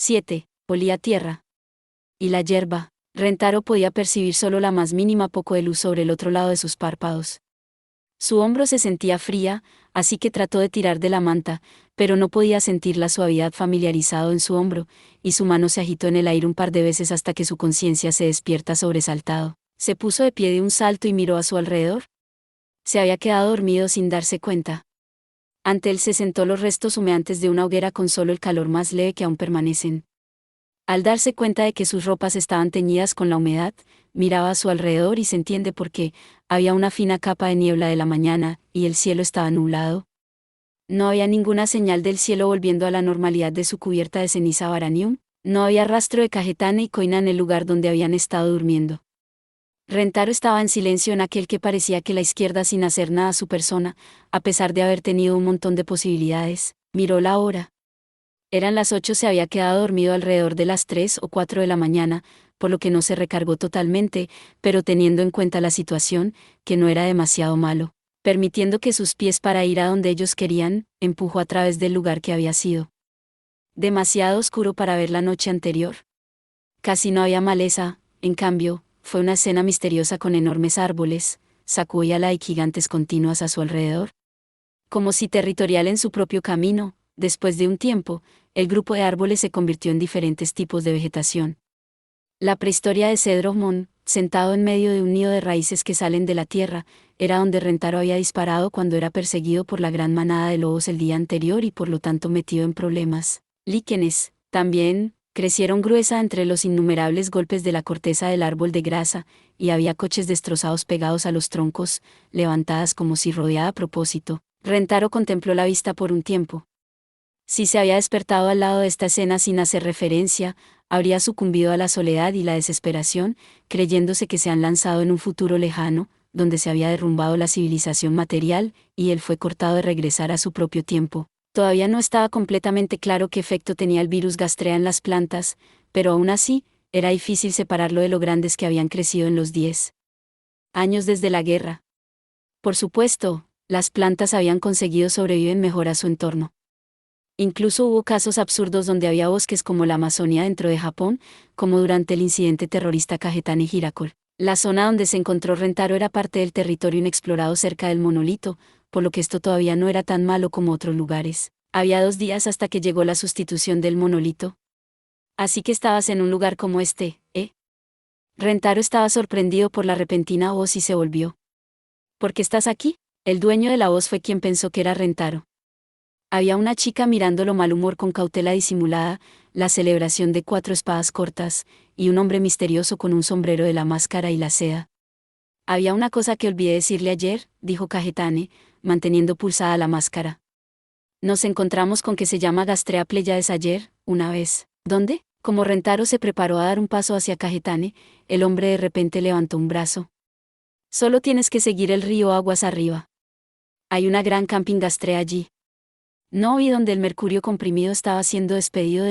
7. Olía tierra. Y la hierba. Rentaro podía percibir solo la más mínima poco de luz sobre el otro lado de sus párpados. Su hombro se sentía fría, así que trató de tirar de la manta, pero no podía sentir la suavidad familiarizado en su hombro, y su mano se agitó en el aire un par de veces hasta que su conciencia se despierta sobresaltado. Se puso de pie de un salto y miró a su alrededor. Se había quedado dormido sin darse cuenta. Ante él se sentó los restos humeantes de una hoguera con solo el calor más leve que aún permanecen. Al darse cuenta de que sus ropas estaban teñidas con la humedad, miraba a su alrededor y se entiende por qué. Había una fina capa de niebla de la mañana, y el cielo estaba nublado. No había ninguna señal del cielo volviendo a la normalidad de su cubierta de ceniza Varanium. No había rastro de Cajetane y Koina en el lugar donde habían estado durmiendo. Rentaro estaba en silencio en aquel que parecía que la izquierda sin hacer nada a su persona, a pesar de haber tenido un montón de posibilidades. Miró la hora. Eran las 8, se había quedado dormido alrededor de las 3 o 4 de la mañana, por lo que no se recargó totalmente, pero teniendo en cuenta la situación, que no era demasiado malo, permitiendo que sus pies para ir a donde ellos querían, empujó a través del lugar que había sido demasiado oscuro para ver la noche anterior. Casi no había maleza, en cambio, fue una escena misteriosa con enormes árboles, sacudiala y gigantes continuas a su alrededor. Como si territorial en su propio camino. Después de un tiempo, el grupo de árboles se convirtió en diferentes tipos de vegetación. La prehistoria de Cedro Mon, sentado en medio de un nido de raíces que salen de la tierra, era donde Rentaro había disparado cuando era perseguido por la gran manada de lobos el día anterior y por lo tanto metido en problemas. Líquenes, también, crecieron gruesa entre los innumerables golpes de la corteza del árbol de grasa, y había coches destrozados pegados a los troncos, levantadas como si rodeada a propósito. Rentaro contempló la vista por un tiempo. Si se había despertado al lado de esta escena sin hacer referencia, habría sucumbido a la soledad y la desesperación, creyéndose que se han lanzado en un futuro lejano, donde se había derrumbado la civilización material, y él fue cortado de regresar a su propio tiempo. Todavía no estaba completamente claro qué efecto tenía el virus Gastrea en las plantas, pero aún así, era difícil separarlo de lo grandes que habían crecido en los 10 años desde la guerra. Por supuesto, las plantas habían conseguido sobrevivir mejor a su entorno. Incluso hubo casos absurdos donde había bosques como la Amazonia dentro de Japón, como durante el incidente terrorista Cajetane Hiracol. La zona donde se encontró Rentaro era parte del territorio inexplorado cerca del monolito, por lo que esto todavía no era tan malo como otros lugares. Había 2 días hasta que llegó la sustitución del monolito. Así que estabas en un lugar como este, ¿eh? Rentaro estaba sorprendido por la repentina voz y se volvió. ¿Por qué estás aquí? El dueño de la voz fue quien pensó que era Rentaro. Había una chica mirándolo mal humor con cautela disimulada, la celebración de 4 espadas cortas, y un hombre misterioso con un sombrero de la máscara y la seda. Había una cosa que olvidé decirle ayer, dijo Cajetane, manteniendo pulsada la máscara. Nos encontramos con que se llama Gastrea Pleiades ayer, una vez. ¿Dónde? Como Rentaro se preparó a dar un paso hacia Cajetane, el hombre de repente levantó un brazo. Solo tienes que seguir el río aguas arriba. Hay una gran camping Gastrea allí. No vi donde el mercurio comprimido estaba siendo despedido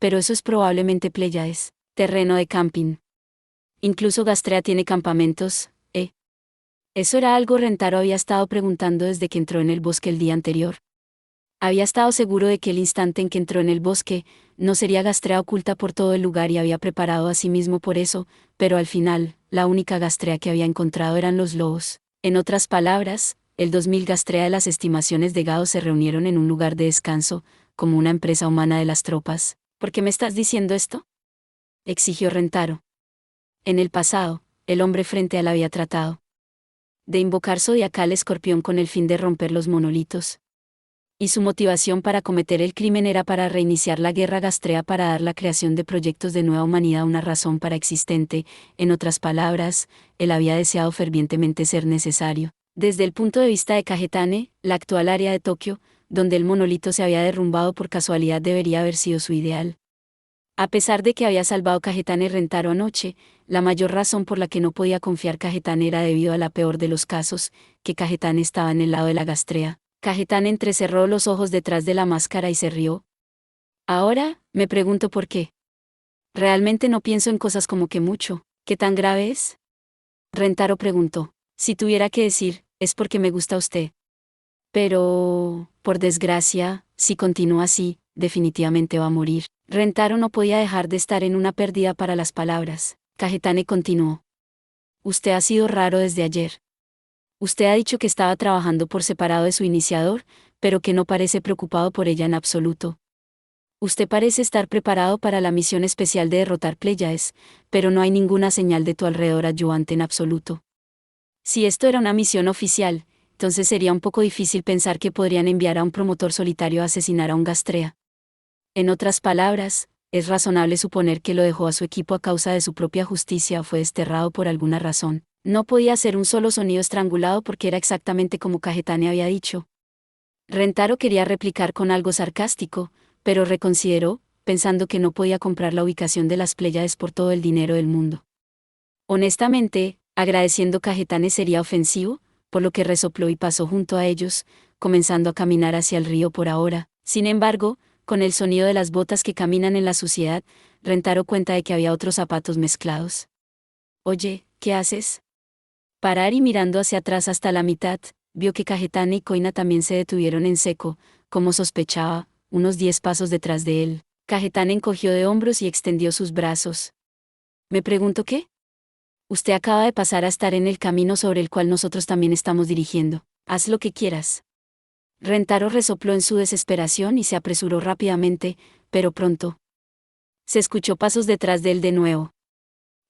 pero eso es probablemente Pleiades, terreno de camping. Incluso Gastrea tiene campamentos, ¿eh? Eso era algo Rentaro había estado preguntando desde que entró en el bosque el día anterior. Había estado seguro de que el instante en que entró en el bosque, no sería Gastrea oculta por todo el lugar y había preparado a sí mismo por eso, pero al final, la única Gastrea que había encontrado eran los lobos. En otras palabras, el 2000 Gastrea de las estimaciones de Gao se reunieron en un lugar de descanso, como una empresa humana de las tropas. ¿Por qué me estás diciendo esto?, exigió Rentaro. En el pasado, el hombre frente a él había tratado de invocar Zodiacal Escorpión con el fin de romper los monolitos. Y su motivación para cometer el crimen era para reiniciar la guerra Gastrea, para dar la creación de proyectos de nueva humanidad una razón para existente. En otras palabras, él había deseado fervientemente ser necesario. Desde el punto de vista de Cajetane, la actual área de Tokio, donde el monolito se había derrumbado por casualidad, debería haber sido su ideal. A pesar de que había salvado Cajetane Rentaro anoche, la mayor razón por la que no podía confiar Cajetane era debido a la peor de los casos, que Cajetane estaba en el lado de la Gastrea. Cajetane entrecerró los ojos detrás de la máscara y se rió. Ahora, me pregunto por qué. Realmente no pienso en cosas como que mucho. ¿Qué tan grave es?, Rentaro preguntó. Si tuviera que decir, es porque me gusta usted. Pero, por desgracia, si continúa así, definitivamente va a morir. Rentaro no podía dejar de estar en una pérdida para las palabras. Kagetane continuó. Usted ha sido raro desde ayer. Usted ha dicho que estaba trabajando por separado de su iniciador, pero que no parece preocupado por ella en absoluto. Usted parece estar preparado para la misión especial de derrotar Pléyades, pero no hay ninguna señal de tu alrededor ayudante en absoluto. Si esto era una misión oficial, entonces sería un poco difícil pensar que podrían enviar a un promotor solitario a asesinar a un Gastrea. En otras palabras, es razonable suponer que lo dejó a su equipo a causa de su propia justicia o fue desterrado por alguna razón. No podía hacer un solo sonido estrangulado porque era exactamente como Kagetane había dicho. Rentaro quería replicar con algo sarcástico, pero reconsideró, pensando que no podía comprar la ubicación de las Pléyades por todo el dinero del mundo. Honestamente, agradeciendo Kagetane sería ofensivo, por lo que resopló y pasó junto a ellos, comenzando a caminar hacia el río por ahora. Sin embargo, con el sonido de las botas que caminan en la suciedad, Rentaro cuenta de que había otros zapatos mezclados. Oye, ¿qué haces? Parar y mirando hacia atrás hasta la mitad, vio que Kagetane y Koina también se detuvieron en seco, como sospechaba, unos 10 pasos detrás de él. Kagetane encogió de hombros y extendió sus brazos. ¿Me pregunto qué? Usted acaba de pasar a estar en el camino sobre el cual nosotros también estamos dirigiendo. Haz lo que quieras. Rentaro resopló en su desesperación y se apresuró rápidamente, pero pronto. Se escuchó pasos detrás de él de nuevo.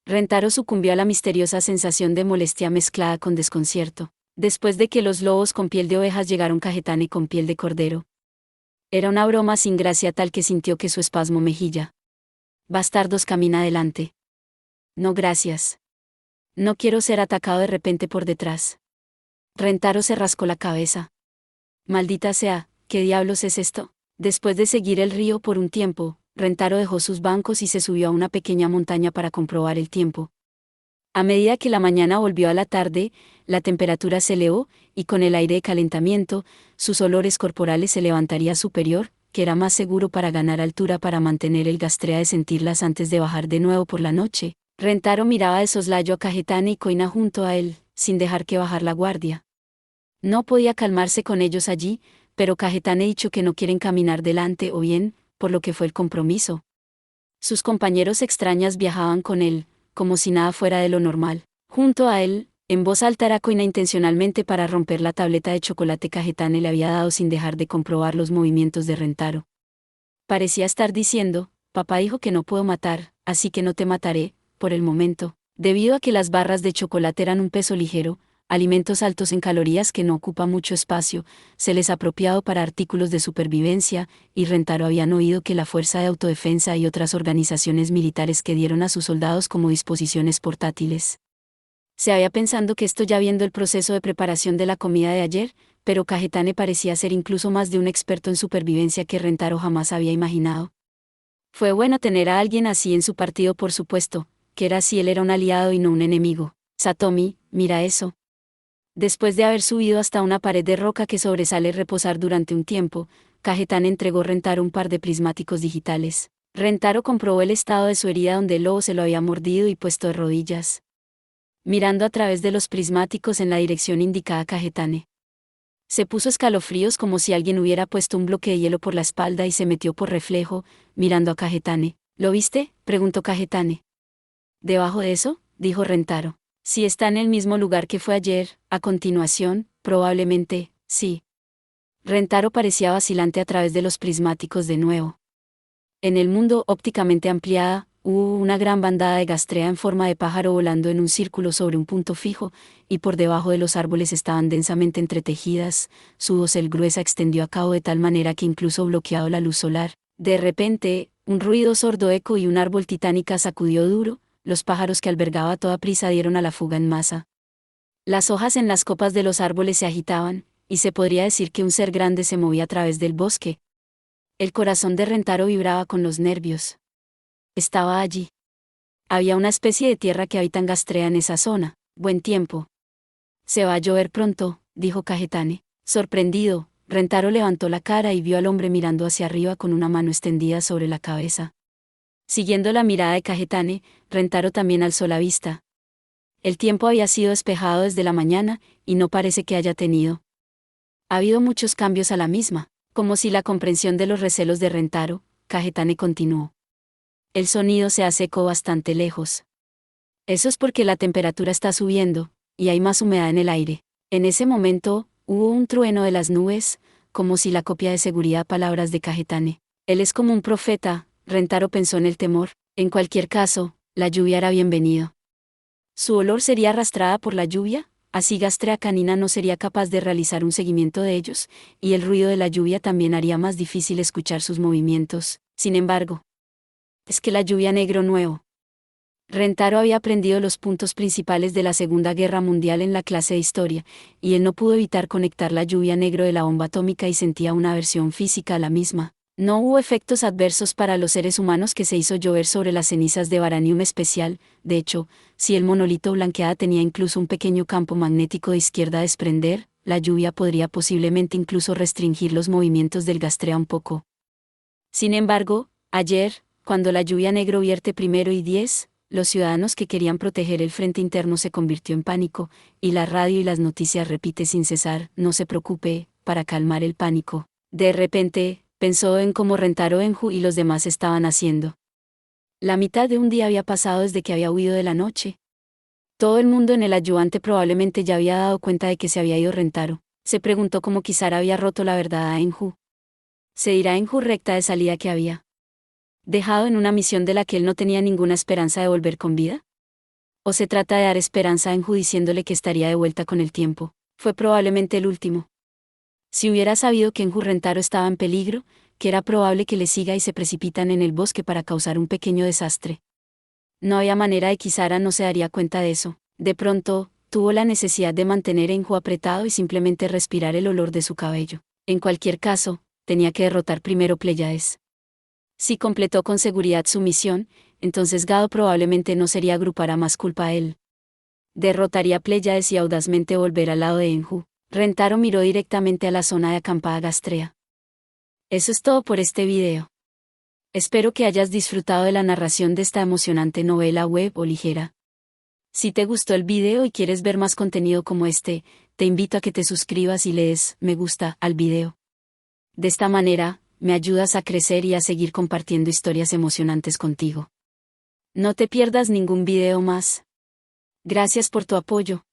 Rentaro sucumbió a la misteriosa sensación de molestia mezclada con desconcierto. Después de que los lobos con piel de ovejas llegaron Kagetane con piel de cordero. Era una broma sin gracia tal que sintió que su espasmo mejilla. Bastardos, camina adelante. No, gracias. No quiero ser atacado de repente por detrás. Rentaro se rascó la cabeza. Maldita sea, ¿qué diablos es esto? Después de seguir el río por un tiempo, Rentaro dejó sus bancos y se subió a una pequeña montaña para comprobar el tiempo. A medida que la mañana volvió a la tarde, la temperatura se elevó, y con el aire de calentamiento, sus olores corporales se levantaría superior, que era más seguro para ganar altura para mantener el Gastrea de sentirlas antes de bajar de nuevo por la noche. Rentaro miraba de soslayo a Kagetane y Koina junto a él, sin dejar que bajar la guardia. No podía calmarse con ellos allí, pero Kagetane ha dicho que no quieren caminar delante o bien, por lo que fue el compromiso. Sus compañeros extrañas viajaban con él, como si nada fuera de lo normal. Junto a él, en voz alta era Koina intencionalmente para romper la tableta de chocolate Kagetane le había dado sin dejar de comprobar los movimientos de Rentaro. Parecía estar diciendo, papá dijo que no puedo matar, así que no te mataré, por el momento. Debido a que las barras de chocolate eran un peso ligero, alimentos altos en calorías que no ocupa mucho espacio, se les apropiado para artículos de supervivencia, y Rentaro habían oído que la Fuerza de Autodefensa y otras organizaciones militares que dieron a sus soldados como disposiciones portátiles. Se había pensando que esto ya viendo el proceso de preparación de la comida de ayer, pero Kagetane parecía ser incluso más de un experto en supervivencia que Rentaro jamás había imaginado. Fue bueno tener a alguien así en su partido, por supuesto, que era si él era un aliado y no un enemigo. Satomi, mira eso. Después de haber subido hasta una pared de roca que sobresale y reposar durante un tiempo, Kagetane entregó a Rentaro un par de prismáticos digitales. Rentaro comprobó el estado de su herida donde el lobo se lo había mordido y puesto de rodillas, mirando a través de los prismáticos en la dirección indicada Kagetane. Se puso escalofríos como si alguien hubiera puesto un bloque de hielo por la espalda y se metió por reflejo, mirando a Kagetane. ¿Lo viste?, preguntó Kagetane. ¿Debajo de eso?, dijo Rentaro. Si está en el mismo lugar que fue ayer, a continuación, probablemente, sí. Rentaro parecía vacilante a través de los prismáticos de nuevo. En el mundo ópticamente ampliada, hubo una gran bandada de Gastrea en forma de pájaro volando en un círculo sobre un punto fijo, y por debajo de los árboles estaban densamente entretejidas, su dosel gruesa extendió a cabo de tal manera que incluso bloqueado la luz solar. De repente, un ruido sordo eco y un árbol titánica sacudió duro, los pájaros que albergaba a toda prisa dieron a la fuga en masa. Las hojas en las copas de los árboles se agitaban, y se podría decir que un ser grande se movía a través del bosque. El corazón de Rentaro vibraba con los nervios. Estaba allí. Había una especie de tierra que habita en Gastrea en esa zona. Buen tiempo. Se va a llover pronto, dijo Kagetane. Sorprendido, Rentaro levantó la cara y vio al hombre mirando hacia arriba con una mano extendida sobre la cabeza. Siguiendo la mirada de Kagetane, Rentaro también alzó la vista. El tiempo había sido despejado desde la mañana, y no parece que haya tenido. Ha habido muchos cambios a la misma, como si la comprensión de los recelos de Rentaro, Kagetane continuó. El sonido se hace eco bastante lejos. Eso es porque la temperatura está subiendo, y hay más humedad en el aire. En ese momento, hubo un trueno de las nubes, como si la copia de seguridad palabras de Kagetane. Él es como un profeta, Rentaro pensó en el temor. En cualquier caso, la lluvia era bienvenido. Su olor sería arrastrada por la lluvia, así Gastrea canina no sería capaz de realizar un seguimiento de ellos, y el ruido de la lluvia también haría más difícil escuchar sus movimientos. Sin embargo, es que la lluvia negro nuevo. Rentaro había aprendido los puntos principales de la Segunda Guerra Mundial en la clase de historia, y él no pudo evitar conectar la lluvia negro de la bomba atómica y sentía una aversión física a la misma. No hubo efectos adversos para los seres humanos que se hizo llover sobre las cenizas de Varanium especial. De hecho, si el monolito blanqueada tenía incluso un pequeño campo magnético de izquierda a desprender, la lluvia podría posiblemente incluso restringir los movimientos del Gastrea un poco. Sin embargo, ayer, cuando la lluvia negro vierte primero y 10, los ciudadanos que querían proteger el frente interno se convirtió en pánico, y la radio y las noticias repite sin cesar, no se preocupe, para calmar el pánico. De repente, pensó en cómo Rentaro Enju y los demás estaban haciendo. La mitad de un día había pasado desde que había huido de la noche. Todo el mundo en el ayudante probablemente ya había dado cuenta de que se había ido Rentaro. Se preguntó cómo Kisara había roto la verdad a Enju. ¿Se dirá Enju recta de salida que había dejado en una misión de la que él no tenía ninguna esperanza de volver con vida? ¿O se trata de dar esperanza a Enju diciéndole que estaría de vuelta con el tiempo? Fue probablemente el último. Si hubiera sabido que Enju Rentaro estaba en peligro, que era probable que le siga y se precipitan en el bosque para causar un pequeño desastre. No había manera de que Kisara no se daría cuenta de eso. De pronto, tuvo la necesidad de mantener a Enju apretado y simplemente respirar el olor de su cabello. En cualquier caso, tenía que derrotar primero Pléyades. Si completó con seguridad su misión, entonces Gado probablemente no sería agrupar a más culpa a él. Derrotaría a Pléyades y audazmente volver al lado de Enju. Rentaro miró directamente a la zona de acampada Gastrea. Eso es todo por este video. Espero que hayas disfrutado de la narración de esta emocionante novela web o ligera. Si te gustó el video y quieres ver más contenido como este, te invito a que te suscribas y le des me gusta al video. De esta manera, me ayudas a crecer y a seguir compartiendo historias emocionantes contigo. No te pierdas ningún video más. Gracias por tu apoyo.